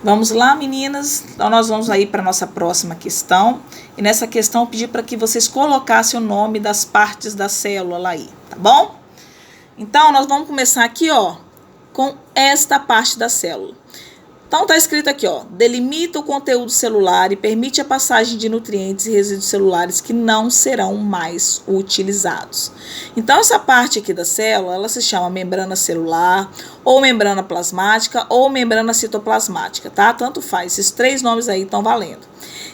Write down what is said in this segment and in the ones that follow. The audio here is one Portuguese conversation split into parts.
Vamos lá, meninas? Então, nós vamos aí para a nossa próxima questão. E nessa questão, eu pedi para que vocês colocassem o nome das partes da célula aí, tá bom? Então, nós vamos começar aqui, ó, com esta parte da célula. Então, tá escrito aqui, ó, delimita o conteúdo celular e permite a passagem de nutrientes e resíduos celulares que não serão mais utilizados. Então, essa parte aqui da célula, ela se chama membrana celular, ou membrana plasmática, ou membrana citoplasmática, tá? Tanto faz, esses três nomes aí estão valendo.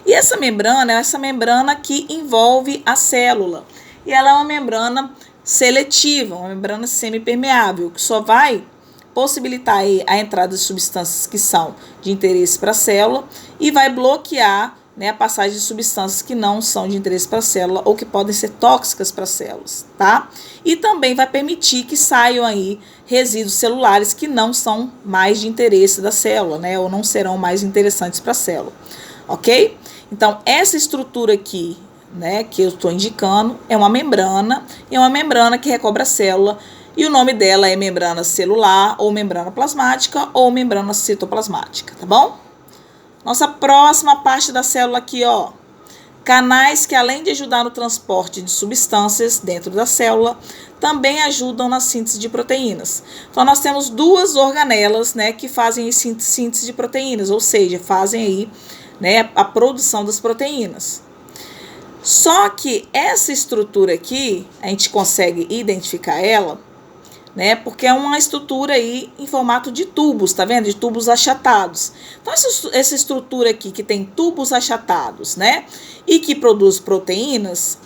E essa membrana é essa membrana que envolve a célula. E ela é uma membrana seletiva, uma membrana semipermeável, que só vai possibilitar a entrada de substâncias que são de interesse para a célula e vai bloquear, né, a passagem de substâncias que não são de interesse para a célula ou que podem ser tóxicas para as células, tá? E também vai permitir que saiam aí resíduos celulares que não são mais de interesse da célula, né, ou não serão mais interessantes para a célula, ok? Então, essa estrutura aqui, né, que eu estou indicando, é uma membrana que recobre a célula. E o nome dela é membrana celular, ou membrana plasmática, ou membrana citoplasmática, tá bom? Nossa próxima parte da célula aqui, ó. Canais que, além de ajudar no transporte de substâncias dentro da célula, também ajudam na síntese de proteínas. Então, nós temos duas organelas, né, que fazem síntese de proteínas, ou seja, fazem aí, né, a produção das proteínas. Só que essa estrutura aqui, a gente consegue identificar ela, né? Porque é uma estrutura aí em formato de tubos, tá vendo? De tubos achatados. Então, essa estrutura aqui que tem tubos achatados, né? E que produz proteínas,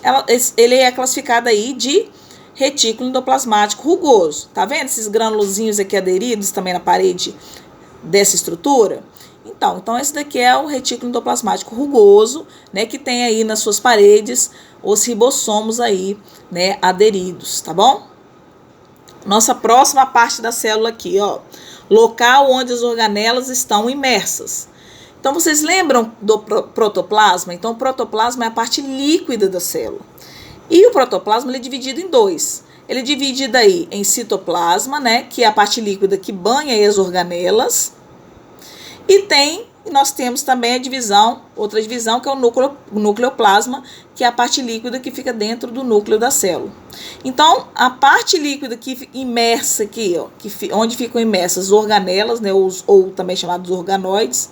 ele é classificado aí de retículo endoplasmático rugoso. Tá vendo esses granulozinhos aqui aderidos também na parede dessa estrutura? Então esse daqui é o retículo endoplasmático rugoso, né? Que tem aí nas suas paredes os ribossomos aí, né? Aderidos, tá bom? Nossa próxima parte da célula aqui, ó, local onde as organelas estão imersas. Então, vocês lembram do protoplasma? Então, o protoplasma é a parte líquida da célula. E o protoplasma ele é dividido em dois. Ele é dividido aí em citoplasma, né, que é a parte líquida que banha aí as organelas. E nós temos também outra divisão, que é o nucleoplasma, que é a parte líquida que fica dentro do núcleo da célula. Então, a parte líquida que fica imersa aqui, ó, onde ficam imersas as organelas, né, ou também chamados organoides,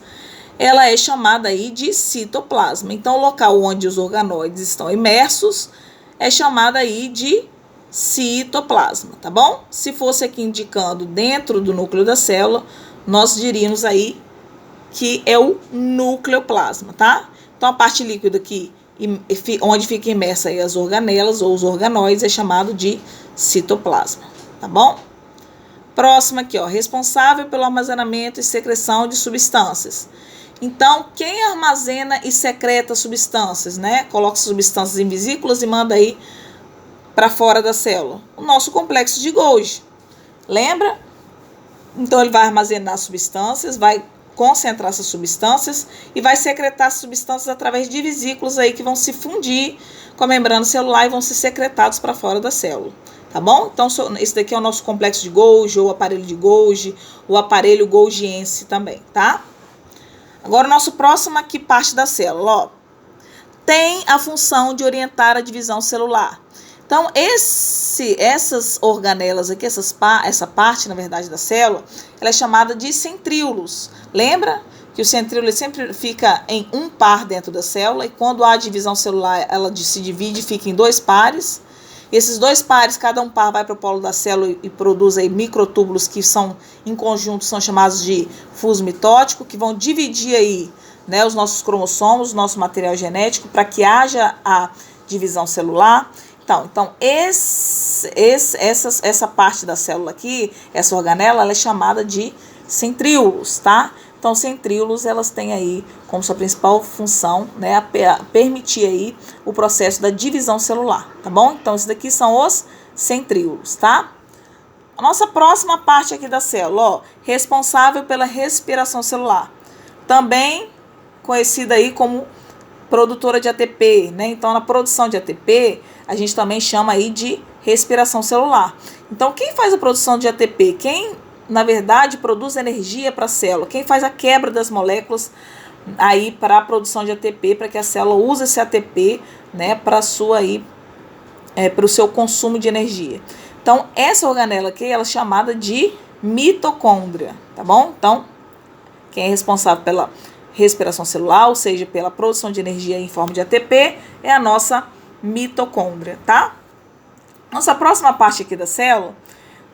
ela é chamada aí de citoplasma. Então, o local onde os organoides estão imersos é chamado aí de citoplasma, tá bom? Se fosse aqui indicando dentro do núcleo da célula, nós diríamos aí que é o nucleoplasma, tá? Então, a parte líquida aqui, onde fica imersa aí as organelas ou os organoides, é chamado de citoplasma, tá bom? Próximo aqui, ó, responsável pelo armazenamento e secreção de substâncias. Então, quem armazena e secreta substâncias, né? Coloca substâncias em vesículas e manda aí para fora da célula. O nosso complexo de Golgi. Lembra? Então, ele vai armazenar substâncias, vai concentrar essas substâncias e vai secretar essas substâncias através de vesículos aí que vão se fundir com a membrana celular e vão ser secretados para fora da célula, tá bom? Então, esse daqui é o nosso complexo de Golgi, ou aparelho de Golgi, o aparelho golgiense também, tá? Agora, o nosso próximo aqui, parte da célula, ó, tem a função de orientar a divisão celular. Então, essas organelas aqui, essa parte, na verdade, da célula, ela é chamada de centríolos. Lembra que o centríolo sempre fica em um par dentro da célula e quando há divisão celular, ela se divide e fica em dois pares. E esses dois pares, cada um par vai para o polo da célula e produz aí microtúbulos que são, em conjunto, são chamados de fuso mitótico, que vão dividir aí, né, os nossos cromossomos, o nosso material genético, para que haja a divisão celular. Então essa parte da célula aqui, essa organela, ela é chamada de centríolos, tá? Então, centríolos, elas têm aí como sua principal função, né, a permitir aí o processo da divisão celular, tá bom? Então, esses daqui são os centríolos, tá? A nossa próxima parte aqui da célula, ó, responsável pela respiração celular, também conhecida aí como produtora de ATP, né? Então, na produção de ATP, a gente também chama aí de respiração celular. Então, quem faz a produção de ATP? Quem na verdade, produz energia para a célula. Quem faz a quebra das moléculas aí para a produção de ATP, para que a célula use esse ATP, né, para o seu consumo de energia. Então, essa organela aqui, ela é chamada de mitocôndria, tá bom? Então, quem é responsável pela respiração celular, ou seja, pela produção de energia em forma de ATP, é a nossa mitocôndria, tá? Nossa próxima parte aqui da célula,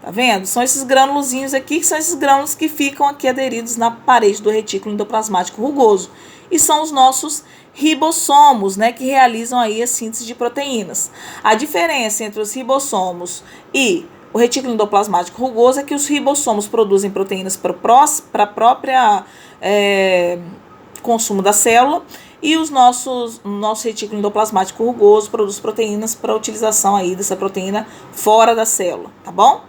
tá vendo? São esses grânulozinhos aqui, que são esses grânulos que ficam aqui aderidos na parede do retículo endoplasmático rugoso. E são os nossos ribossomos, né, que realizam aí a síntese de proteínas. A diferença entre os ribossomos e o retículo endoplasmático rugoso é que os ribossomos produzem proteínas para a própria consumo da célula, e nosso retículo endoplasmático rugoso produz proteínas para a utilização aí dessa proteína fora da célula, tá bom?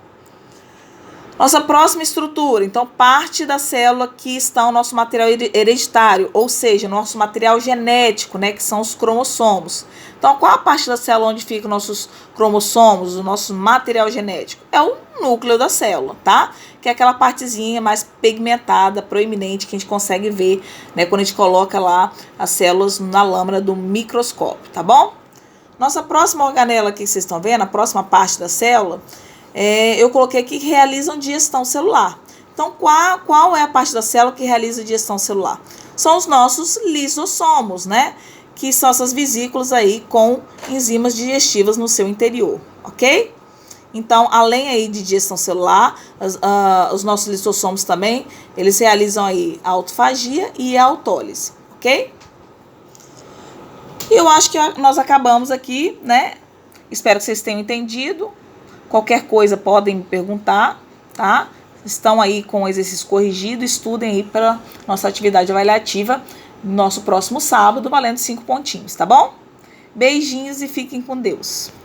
Nossa próxima estrutura, então, parte da célula que está o nosso material hereditário, ou seja, nosso material genético, né, que são os cromossomos. Então, qual a parte da célula onde ficam nossos cromossomos, o nosso material genético? É o núcleo da célula, tá? Que é aquela partezinha mais pigmentada, proeminente, que a gente consegue ver, né, quando a gente coloca lá as células na lâmina do microscópio, tá bom? Nossa próxima organela aqui que vocês estão vendo, a próxima parte da célula, eu coloquei aqui que realizam digestão celular. Então, qual é a parte da célula que realiza digestão celular? São os nossos lisossomos, né? Que são essas vesículas aí com enzimas digestivas no seu interior, ok? Então, além aí de digestão celular, os nossos lisossomos também, eles realizam aí a autofagia e a autólise, ok? E eu acho que nós acabamos aqui, né? Espero que vocês tenham entendido. Qualquer coisa podem me perguntar, tá? Estão aí com o exercício corrigido, estudem aí para nossa atividade avaliativa no nosso próximo sábado, valendo 5 pontinhos, tá bom? Beijinhos e fiquem com Deus.